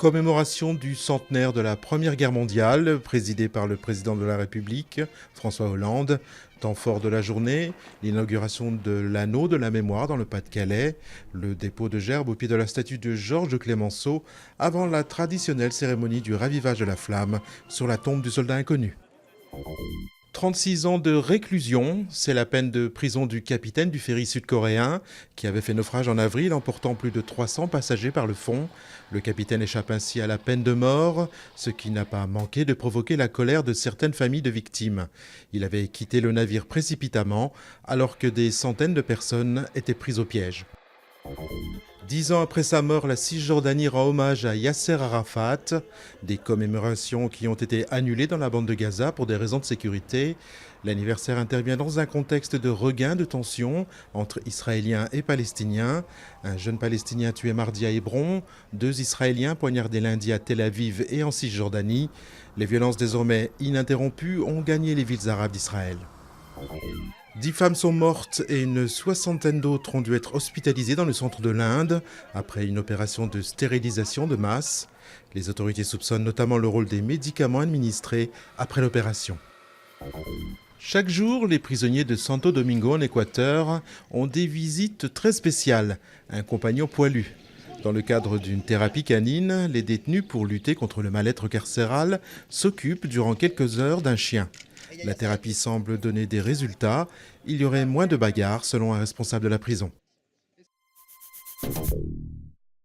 Commémoration du centenaire de la Première Guerre mondiale, présidée par le président de la République, François Hollande. Temps fort de la journée, l'inauguration de l'anneau de la mémoire dans le Pas-de-Calais, le dépôt de gerbes au pied de la statue de Georges Clémenceau, avant la traditionnelle cérémonie du ravivage de la flamme sur la tombe du soldat inconnu. 36 ans de réclusion, c'est la peine de prison du capitaine du ferry sud-coréen qui avait fait naufrage en avril emportant plus de 300 passagers par le fond. Le capitaine échappe ainsi à la peine de mort, ce qui n'a pas manqué de provoquer la colère de certaines familles de victimes. Il avait quitté le navire précipitamment alors que des centaines de personnes étaient prises au piège. 10 ans après sa mort, la Cisjordanie rend hommage à Yasser Arafat. Des commémorations qui ont été annulées dans la bande de Gaza pour des raisons de sécurité. L'anniversaire intervient dans un contexte de regain de tension entre Israéliens et Palestiniens. Un jeune Palestinien tué mardi à Hébron, 2 Israéliens poignardés lundi à Tel Aviv et en Cisjordanie. Les violences désormais ininterrompues ont gagné les villes arabes d'Israël. 10 femmes sont mortes et une soixantaine d'autres ont dû être hospitalisées dans le centre de l'Inde après une opération de stérilisation de masse. Les autorités soupçonnent notamment le rôle des médicaments administrés après l'opération. Chaque jour, les prisonniers de Santo Domingo en Équateur ont des visites très spéciales, un compagnon poilu. Dans le cadre d'une thérapie canine, les détenus, pour lutter contre le mal-être carcéral, s'occupent durant quelques heures d'un chien. La thérapie semble donner des résultats. Il y aurait moins de bagarres selon un responsable de la prison.